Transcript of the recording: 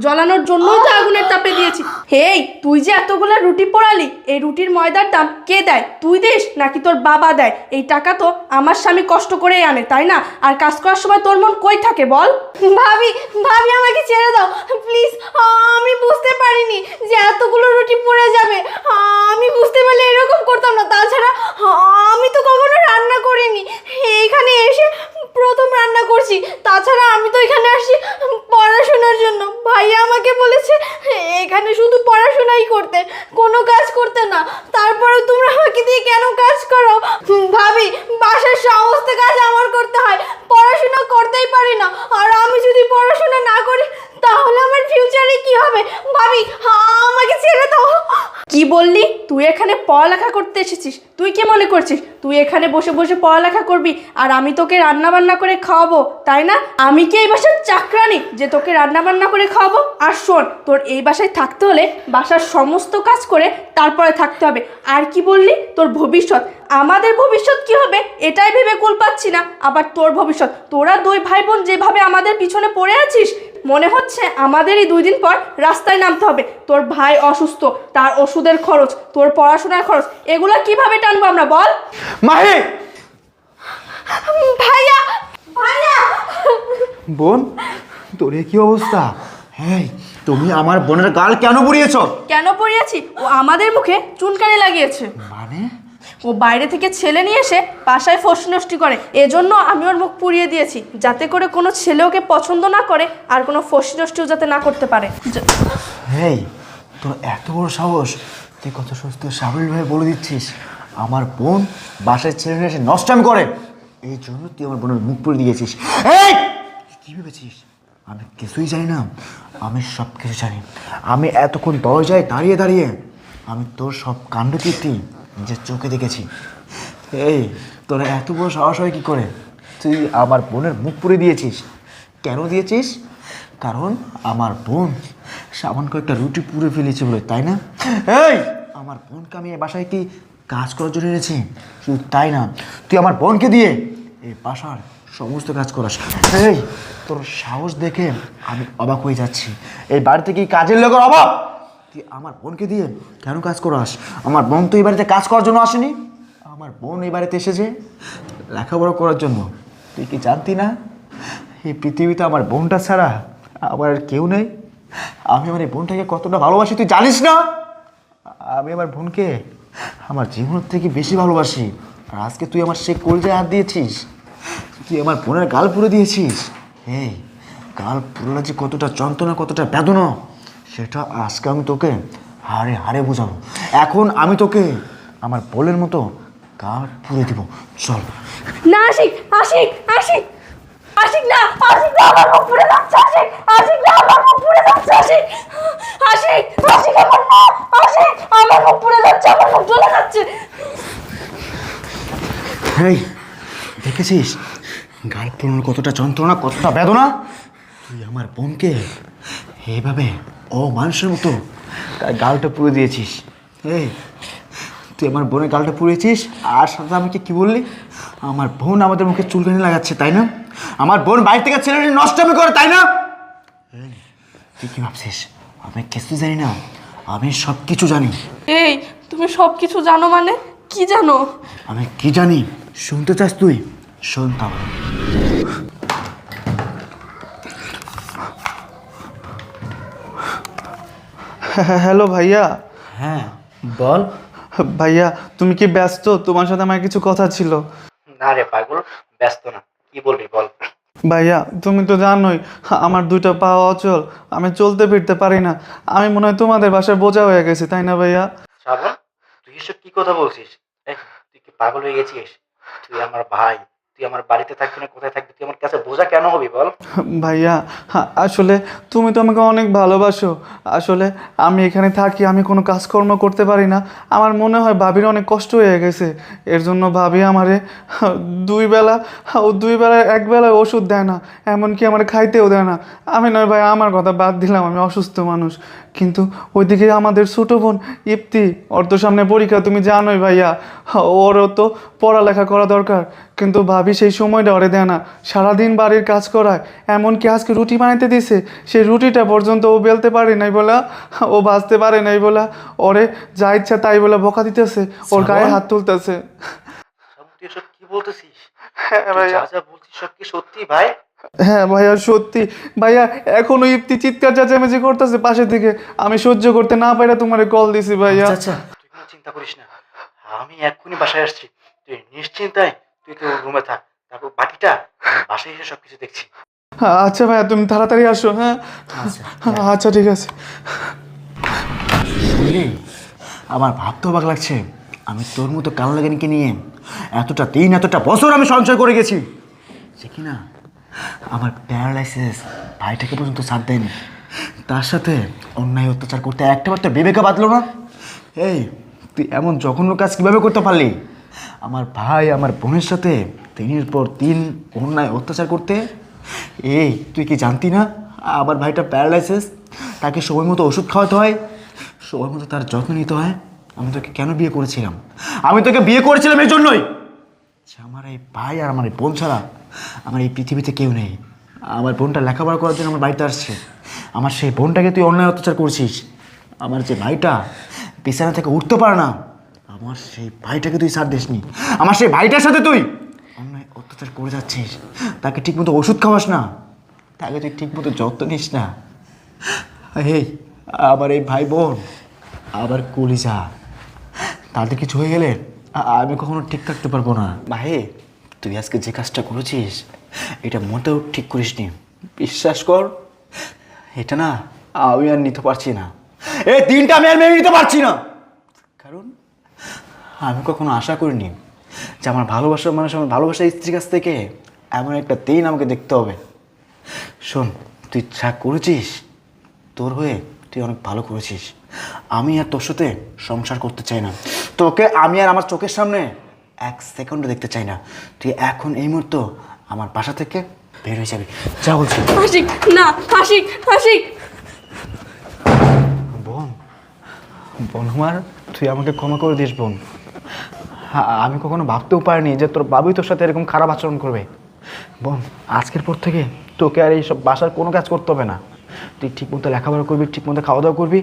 জ্বলানোর জন্যই তো আগুনের তাপে দিয়েছি। হেই, তুই যে এতগুলো রুটি পোড়ালি, এই রুটির ময়দার দাম কে দেয়? তুই দিস নাকি তোর বাবা দেয়? এই টাকা তো আমার স্বামী কষ্ট করেই আনে, তাই না? আর কাজ করার সময় তোর মন কই থাকে বল? ভাবি ভাবি আমাকে ছেড়ে দাও প্লিজ। আমি বুঝতে পারিনি যে এতগুলো রুটি পড়ে যাবে। আমি বুঝতে পারলে এরকম করতাম না। তাছাড়া আমি তো কখনো রান্না করিনি, এইখানে এসে প্রথম রান্না করছি। তাছাড়া আমি তো এখানে আসছি পড়াশোনার জন্য। ভাইয়া আমাকে বলেছে এখানে শুধু পড়াশোনাই করতে, কোনো কাজ করতে না। তারপরেও তোমরা আমাকে দিয়ে কেন কাজ করো? ভাবি বাসার সমস্ত কাজ আমার করতে হয়, পড়াশোনা করতেই পারি না। আর আমি যদি পড়াশোনা না করি তাহলে আমার ফিউচারে কি হবে? ভাবি আমাকে ছেড়ে দাও। কি বললি? তুই এখানে পড়ালেখা করতে এসেছিস? তুই কি মনে করছিস তুই এখানে বসে বসে পড়ালেখা করবি আর আমি তোকে রান্না বান্না করে খাওয়াবো, তাই না? আমি কি এই বাসার চাকরানি যে তোকে রান্না বান্না করে খাওয়াবো? আর শোন, তোর এই বাসায় থাকতে হলে বাসার সমস্ত কাজ করে তারপরে থাকতে হবে। আর কি বললি তোর ভবিষ্যৎ? আমাদের ভবিষ্যৎ কি হবে এটাই ভেবে কুল পাচ্ছি না। আবার তোর ভবিষ্যৎ, তোরা দুই ভাই বোন যেভাবে আমাদের পিছনে পড়ে আছিস, মনে হচ্ছে আমাদেরই 2 দিন পর রাস্তায় নামতে হবে। তোর ভাই অসুস্থ, তার ওষুধের খরচ, তোর পড়াশোনার খরচ, এগুলা কিভাবে টানবো আমরা বল? মাহি! ভাইয়া ভাইয়া বোন, তোর এ কি অবস্থা? হ্যাঁ, তুমি আমার বোনের গাল কেন পুড়িয়েছো? কেন পড়িয়েছি? ও আমাদের মুখে চুনকানি লাগিয়েছে। মানে? ও বাইরে থেকে ছেলে নিয়ে এসে বাসায় ফষ্টি নষ্টি করে, এজন্য আমি ওর মুখ পুড়িয়ে দিয়েছি, যাতে করে কোনো ছেলে ওকে পছন্দ না করে আর কোনো ফষ্টি নষ্টিও যাতে না করতে পারে। হেই, তোর এত বড় সাহস! তুই কত সুস্থ স্বাভাবিকভাবে বলে দিচ্ছিস আমার বোন বাসায় ছেলে নিয়ে এসে নষ্টামি করে, এই জন্য তুই আমার বোনের মুখ পুড়ে দিয়েছিস। এই, কি ভেবেছিস আমি কিছুই জানি না? আমি সব কিছু জানি। আমি এতক্ষণ দরজায় দাঁড়িয়ে দাঁড়িয়ে আমি তোর সব কাণ্ডকীর্তি নিজের চোখে দেখেছি। এই, তোর এত বড় সাহস হয় কী করে? তুই আমার বোনের মুখ পুড়ে দিয়েছিস। কেন দিয়েছিস? কারণ আমার বোন সামান্য কয়েকটা রুটি পুড়ে ফেলেছে বলে, তাই না? এই, আমার বোনকে আমি এই বাসায় কি কাজ করার জন্য এনেছি? শুধু তাই না, তুই আমার বোনকে দিয়ে এই বাসার সমস্ত কাজ করাস। এই, তোর সাহস দেখে আমি অবাক হয়ে যাচ্ছি। এই বাড়িতে কি কাজের লোকের অভাব? তুই আমার বোনকে দিয়ে কেন কাজ করাস? আমার বোন তো এই বাড়িতে কাজ করার জন্য আসেনি। আমার বোন এই বাড়িতে এসেছে লেখাপড়া করার জন্য। তুই কি জানতি না এই পৃথিবীতে আমার বোনটা ছাড়া আমার আর কেউ নেই? আমি আমার এই বোনটাকে কতটা ভালোবাসি তুই জানিস না? আমি আমার বোনকে আমার জীবনের থেকে বেশি ভালোবাসি। আর আজকে তুই আমার সে কলজায় হাত দিয়েছিস, তুই আমার বোনের গাল পুড়ে দিয়েছিস। এই গাল পুরোনো যে কতটা যন্ত্রণা, কতটা বেদনা, সেটা আজকে আমি তোকে হাড়ে হাড়ে বোঝাবো। এখন আমি তোকে আমার বোনের মতো গাল পুড়ে দিব। চল না আশিক, আশিক, আশিক, আশিক না, আশিক না, আমার মুখ পুড়ে যাচ্ছে। আশিক, আশিক না, আমার মুখ পুড়ে যাচ্ছে। আশিক, আশিক, আশিক, আমার না, আশিক, আমার মুখ পুড়ে যাচ্ছে, আমার মুখ জ্বলে যাচ্ছে। এই দেখেছিস গাল পুরোনো কতটা যন্ত্রণা, কতটা বেদনা? তুই আমার বোনকে এইভাবে মানুষের মতো তার গালটা পুড়ে দিয়েছিস। এই, তুই আমার বোনের গালটা পুড়িয়েছিস আর সাথে আমাকে কি বললি? আমার বোন আমাদের মুখে চুলকানি লাগাচ্ছে, তাই না? আমার বোন বাইরে থেকে ছেলে নষ্টামি করে, তাই না? এই, তুই কি ভাবছিস আমি কিছু জানি না? আমি সব কিছু জানি। এই, তুমি সব কিছু জানো মানে? কি জানো? আমি কি জানি শুনতে চাস তুই? শোন তাহলে। হ্যালো ভাইয়া। হ্যাঁ বল। ভাইয়া তুমি কি ব্যস্ত? তোমার সাথে আমার কিছু কথা ছিল। না রে পাগল, ব্যস্ত না, কি বলবি বল। ভাইয়া তুমি তো জানোই আমার 2টা পা অচল, আমি চলতে ফিরতে পারি না। আমি মনে হয় তোমাদের বাসায় বোঝা হয়ে গেছি, তাই না ভাইয়া? শ্রাবণ, তুই এসব কি কথা বলছিস? তুই কি পাগল হয়ে গেছিস? তুই আমার ভাই, তুই আমার বাড়িতে থাকবি না কোথায় থাকবি? তুই আমার কাছে বোঝা কেন হবি বল? ভাইয়া আসলে তুমি তো আমাকে অনেক ভালোবাসো। আসলে আমি এখানে থাকি, আমি কোনো কাজকর্ম করতে পারি না। আমার মনে হয় ভাবির অনেক কষ্ট হয়ে গেছে, এর জন্য ভাবি আমারে 2 বেলা, ও 2 বেলায় 1 বেলায় ওষুধ দেয় না, এমনকি আমার খাইতেও দেয় না। আমি নয় ভাই, আমার কথা বাদ দিলাম, আমি অসুস্থ মানুষ, কিন্তু ওইদিকে আমাদের ছোটো বোন ইপ্তি, ওর তো সামনে পরীক্ষা, তুমি জানোই ভাইয়া, ওরও তো পড়ালেখা করা দরকার। কিন্তু ভাবি ভাবি সেই সময়টা ওরে দেয় না, সারাদিন বাড়ির কাজ করায়, এমনকি আজকে রুটি বানাইতে দিছে, সেই রুটিটা পর্যন্ত ও বেলতে পারে নাই বলা, ও ভাজতে পারে নাই বলা, ওরে যা ইচ্ছা তাই বলে বকা দিতেছে, ওর গায়ে হাত তুলতেছে। শ্রাবণ, তুই এসব কি বলতেছিস? হ্যাঁ তুই ভাইয়া, যা যা বলছিস সব কি সত্যি ভাই? হ্যাঁ ভাইয়া সত্যি। ভাইয়া এখনো ইফতি চিৎকার চেঁচামেচি করতেছে পাশের দিকে, আমি সহ্য করতে না পাইরা তোমারে কল দিছি ভাইয়া। আচ্ছা তুই কোনো চিন্তা করিস না, আমি এক্ষুনি বাসায় আসছি। তুই নিশ্চিন্তায় তুই তো রুমে থাক, তারপর বাকিটা আমি বাসায় এসে সবকিছু দেখছি। আচ্ছা ভাইয়া তুমি তাড়াতাড়ি আসো। হ্যাঁ আচ্ছা ঠিক আছে। শুনলি, আমার ভাবতে অবাক লাগছে, আমি তোর মতো কালো লাগানিকে নিয়ে এতটা বছর আমি সংসার করে গেছি, সে কি না আমার প্যারালাইসিস ভাইটাকে পর্যন্ত ছাড় দেয়নি, তার সাথে অন্যায় অত্যাচার করতে একটাবার তো বিবেকে বাঁধলো না। এই তুই এমন জঘন্য কাজ কীভাবে করতে পারলি? আমার ভাই আমার বোনের সাথে দিনের পর দিন অন্যায় অত্যাচার করতে। এই তুই কি জানতি না আমার ভাইটা প্যারালাইসিস, তাকে সময় মতো ওষুধ খাওয়াতে হয়, সময় মতো তার যত্ন নিতে হয়। আমি তোকে কেন বিয়ে করেছিলাম? আমি তোকে বিয়ে করেছিলাম এই জন্যই যে আমার এই ভাই আর আমার এই বোন ছাড়া আমার এই পৃথিবীতে কেউ নেই। আমার বোনটা লেখাপড়া করার জন্য আমার বাড়িতে আসছে, আমার সেই বোনটাকে তুই অন্যায় অত্যাচার করছিস। আমার যে ভাইটা বিছানা থেকে উঠতে পারে না, আমার সেই ভাইটাকে তুই ছাড় দিসনি। আমার সেই ভাইটার সাথে তুই অন্যায় অত্যাচার করে যাচ্ছিস, তাকে ঠিকমতো ওষুধ খাওয়াস না, তাকে তুই ঠিকমতো যত্ন নিস না। এই আমার এই ভাই বোন আবার কলিজা, তাদের কিছু হয়ে গেলে আমি কখনো ঠিক থাকতে পারবো না। ভাই তুই আজকে যে কাজটা করেছিস এটা মোটেও ঠিক করিসনি, বিশ্বাস কর। এটা না আমি আর নিতে পারছি না, এই দিনটা আমি আর মেনে নিতে পারছি না, কারণ আমি কখনো আশা করিনি যে আমার ভালোবাসার মানুষ, আমার ভালোবাসার স্ত্রীর কাছ থেকে এমন একটা দিন আমাকে দেখতে হবে। শোন, তুই যা করেছিস তোর হয়ে তুই অনেক ভালো করেছিস, আমি আর তোর সাথে সংসার করতে চাই না, তোকে আমি আর আমার চোখের সামনে এক সেকেন্ডও দেখতে চাই না। তুই এখন এই মুহূর্তে আমার বাসা থেকে বের হয়ে যাবি, যা বলছি। আশিক না, আশিক আশিক। বোন, বোন আমার, তুই আমাকে ক্ষমা করে দিস বোন। আমি কখনো ভাবতেও পারিনি যে তোর বাবুই তোর সাথে এরকম খারাপ আচরণ করবে। বোন, আজকের পর থেকে তোকে আর এইসব বাসার কোনো কাজ করতে হবে না, তুই ঠিকমতো লেখাপড়া করবি, ঠিকমতো খাওয়া দাওয়া করবি।